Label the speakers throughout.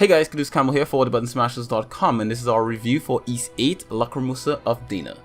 Speaker 1: Hey guys, Caduce Campbell here for TheButtonSmashers.com, and this is our review for Ys VIII, Lacrimosa of Dana.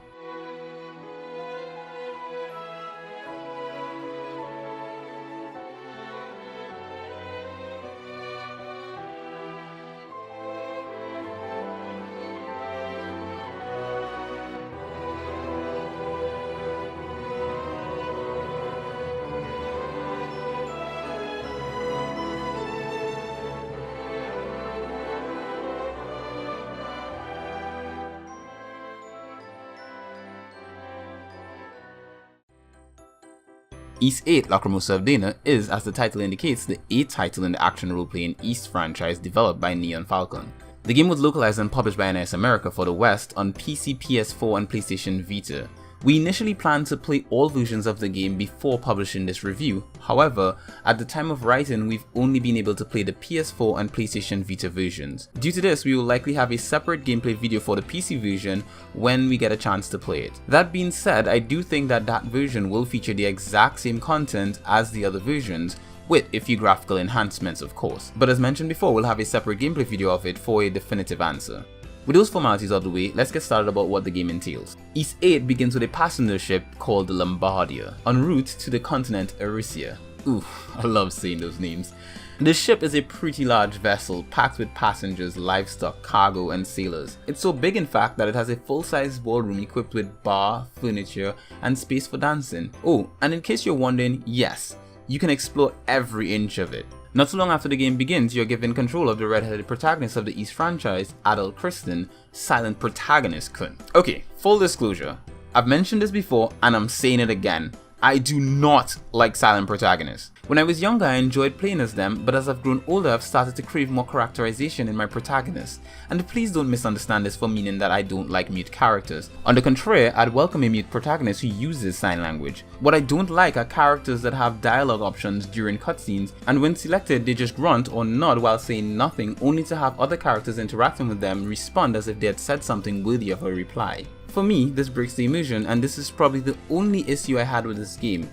Speaker 1: Ys VIII, Lacrimosa of Dana is, as the title indicates, the 8th title in the action role-playing Ys franchise developed by Neon Falcon. The game was localized and published by NIS America for the West on PC, PS4 and PlayStation Vita. We initially planned to play all versions of the game before publishing this review. However, at the time of writing, we've only been able to play the PS4 and PlayStation Vita versions. Due to this, we will likely have a separate gameplay video for the PC version when we get a chance to play it. That being said, I do think that version will feature the exact same content as the other versions, with a few graphical enhancements of course. But as mentioned before, we'll have a separate gameplay video of it for a definitive answer. With those formalities out of the way, let's get started about what the game entails. Ys VIII begins with a passenger ship called the Lombardia, en route to the continent Erysia. Ooh, I love saying those names. This ship is a pretty large vessel packed with passengers, livestock, cargo and sailors. It's so big in fact that it has a full-size ballroom equipped with bar, furniture and space for dancing. Oh, and in case you're wondering, yes, you can explore every inch of it. Not so long after the game begins, you're given control of the red-headed protagonist of the Ys franchise, Adol Kristen, silent protagonist Kun. Okay, full disclosure, I've mentioned this before and I'm saying it again. I do not like silent protagonists. When I was younger I enjoyed playing as them, but as I've grown older I've started to crave more characterization in my protagonists. And please don't misunderstand this for meaning that I don't like mute characters. On the contrary, I'd welcome a mute protagonist who uses sign language. What I don't like are characters that have dialogue options during cutscenes, and when selected they just grunt or nod while saying nothing, only to have other characters interacting with them respond as if they had said something worthy of a reply. For me, this breaks the immersion, and this is probably the only issue I had with this game.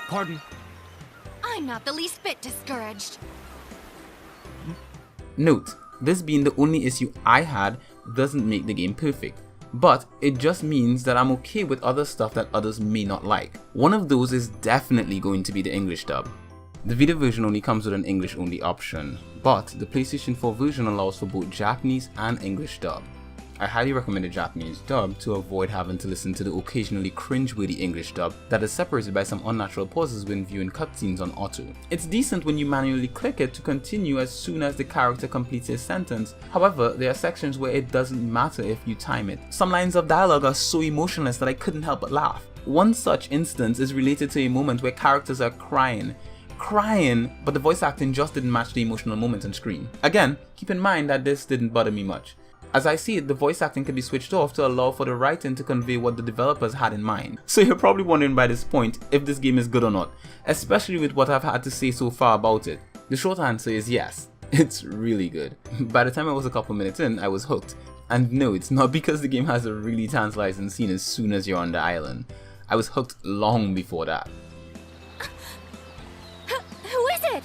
Speaker 2: Pardon?
Speaker 3: I'm not the least bit discouraged.
Speaker 1: Note, this being the only issue I had doesn't make the game perfect, but it just means that I'm okay with other stuff that others may not like. One of those is definitely going to be the English dub. The Vita version only comes with an English only option, but the PlayStation 4 version allows for both Japanese and English dub. I highly recommend a Japanese dub to avoid having to listen to the occasionally cringe-worthy English dub that is separated by some unnatural pauses when viewing cutscenes on auto. It's decent when you manually click it to continue as soon as the character completes a sentence, however there are sections where it doesn't matter if you time it. Some lines of dialogue are so emotionless that I couldn't help but laugh. One such instance is related to a moment where characters are crying, but the voice acting just didn't match the emotional moment on screen. Again, keep in mind that this didn't bother me much. As I see it, the voice acting can be switched off to allow for the writing to convey what the developers had in mind. So you're probably wondering by this point if this game is good or not, especially with what I've had to say so far about it. The short answer is yes, it's really good. By the time I was a couple minutes in, I was hooked. And no, it's not because the game has a really tantalizing scene as soon as you're on the island. I was hooked long before that.
Speaker 3: Who is it?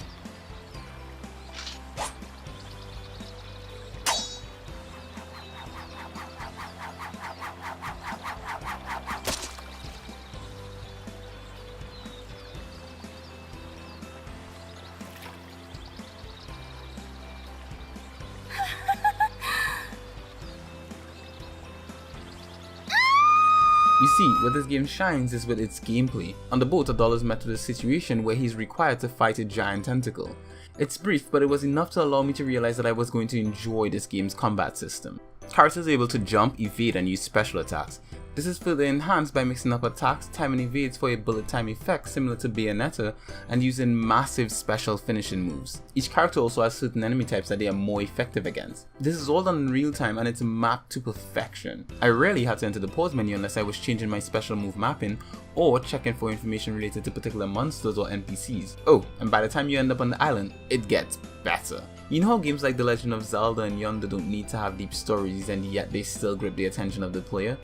Speaker 1: You see, where this game shines is with its gameplay. On the boat, Adol is met with a situation where he's required to fight a giant tentacle. It's brief, but it was enough to allow me to realize that I was going to enjoy this game's combat system. Characters are able to jump, evade and use special attacks. This is further enhanced by mixing up attacks, time and evades for a bullet time effect similar to Bayonetta, and using massive special finishing moves. Each character also has certain enemy types that they are more effective against. This is all done in real time and it's mapped to perfection. I rarely had to enter the pause menu unless I was changing my special move mapping or checking for information related to particular monsters or NPCs. Oh, and by the time you end up on the island, it gets better. You know how games like The Legend of Zelda and Yonder don't need to have deep stories and yet they still grip the attention of the player?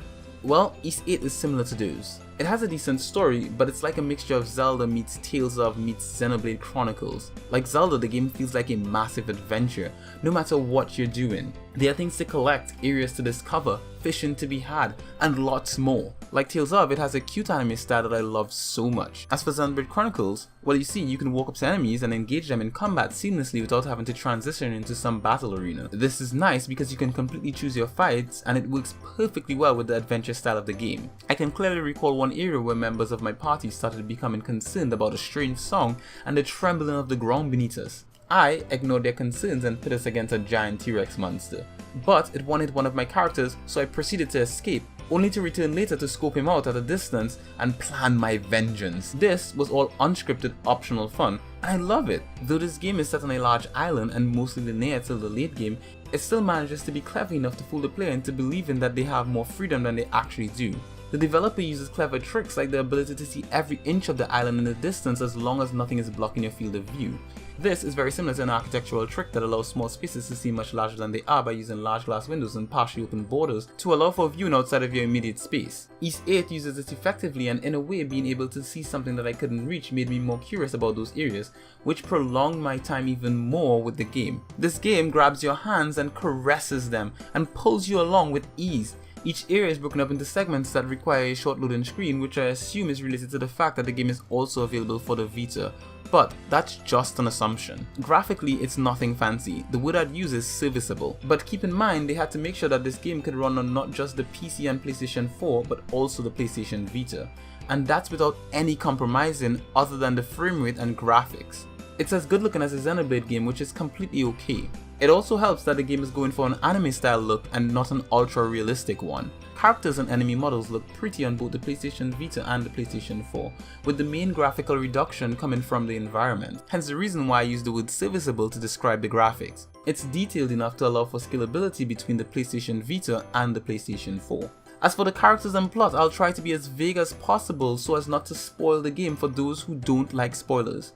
Speaker 1: Well, Ys VIII is similar to those. It has a decent story, but it's like a mixture of Zelda meets Tales of meets Xenoblade Chronicles. Like Zelda, the game feels like a massive adventure, no matter what you're doing. There are things to collect, areas to discover, fishing to be had, and lots more. Like Tales of, it has a cute anime style that I love so much. As for Xenoblade Chronicles, well, you see, you can walk up to enemies and engage them in combat seamlessly without having to transition into some battle arena. This is nice because you can completely choose your fights, and it works perfectly well with the adventure style of the game. I can clearly recall one area where members of my party started becoming concerned about a strange song and the trembling of the ground beneath us. I ignored their concerns and pit us against a giant T-Rex monster. But it wanted one of my characters, so I proceeded to escape, only to return later to scope him out at a distance and plan my vengeance. This was all unscripted, optional fun, and I love it. Though this game is set on a large island and mostly linear till the late game, it still manages to be clever enough to fool the player into believing that they have more freedom than they actually do. The developer uses clever tricks like the ability to see every inch of the island in the distance as long as nothing is blocking your field of view. This is very similar to an architectural trick that allows small spaces to seem much larger than they are by using large glass windows and partially open borders to allow for viewing outside of your immediate space. Ys 8 uses it effectively, and in a way being able to see something that I couldn't reach made me more curious about those areas, which prolonged my time even more with the game. This game grabs your hands and caresses them and pulls you along with ease. Each area is broken up into segments that require a short loading screen, which I assume is related to the fact that the game is also available for the Vita. But that's just an assumption. Graphically, it's nothing fancy. The word I'd use is serviceable. But keep in mind, they had to make sure that this game could run on not just the PC and PlayStation 4, but also the PlayStation Vita. And that's without any compromising other than the frame rate and graphics. It's as good looking as a Xenoblade game, which is completely okay. It also helps that the game is going for an anime style look and not an ultra realistic one. Characters and enemy models look pretty on both the PlayStation Vita and the PlayStation 4, with the main graphical reduction coming from the environment, hence the reason why I use the word serviceable to describe the graphics. It's detailed enough to allow for scalability between the PlayStation Vita and the PlayStation 4. As for the characters and plot, I'll try to be as vague as possible so as not to spoil the game for those who don't like spoilers.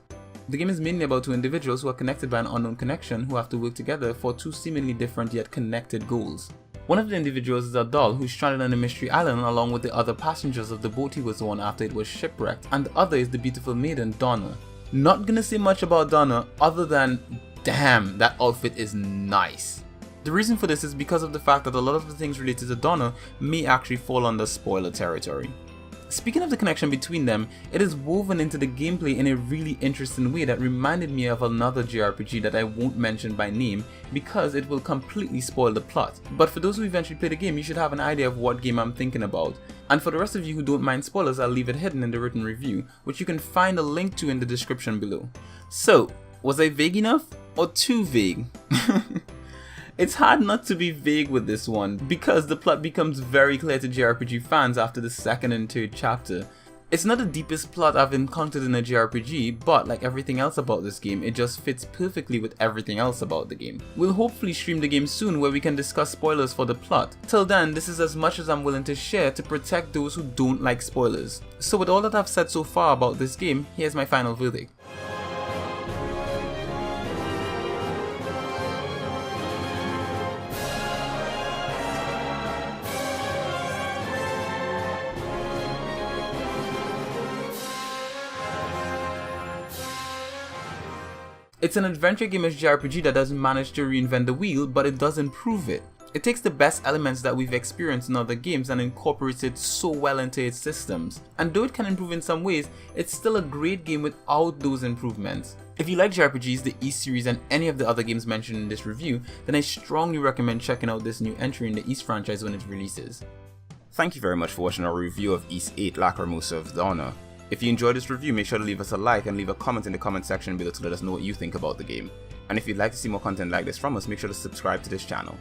Speaker 1: The game is mainly about two individuals who are connected by an unknown connection who have to work together for two seemingly different yet connected goals. One of the individuals is Adol, who's stranded on a mystery island along with the other passengers of the boat he was on after it was shipwrecked, and the other is the beautiful maiden, Donna. Not gonna say much about Donna other than, damn, that outfit is nice. The reason for this is because of the fact that a lot of the things related to Donna may actually fall under spoiler territory. Speaking of the connection between them, it is woven into the gameplay in a really interesting way that reminded me of another JRPG that I won't mention by name because it will completely spoil the plot. But for those who eventually play the game, you should have an idea of what game I'm thinking about. And for the rest of you who don't mind spoilers, I'll leave it hidden in the written review, which you can find a link to in the description below. So, was I vague enough or too vague? It's hard not to be vague with this one, because the plot becomes very clear to JRPG fans after the second and third chapter. It's not the deepest plot I've encountered in a JRPG, but like everything else about this game, it just fits perfectly with everything else about the game. We'll hopefully stream the game soon where we can discuss spoilers for the plot. Till then, this is as much as I'm willing to share to protect those who don't like spoilers. So with all that I've said so far about this game, here's my final verdict. It's an adventure game as JRPG that doesn't manage to reinvent the wheel, but it does improve it. It takes the best elements that we've experienced in other games and incorporates it so well into its systems. And though it can improve in some ways, it's still a great game without those improvements. If you like JRPGs, the Ys series and any of the other games mentioned in this review, then I strongly recommend checking out this new entry in the Ys franchise when it releases. Thank you very much for watching our review of Ys 8 Lacrimosa of Honor. If you enjoyed this review, make sure to leave us a like and leave a comment in the comment section below to let us know what you think about the game. And if you'd like to see more content like this from us, make sure to subscribe to this channel.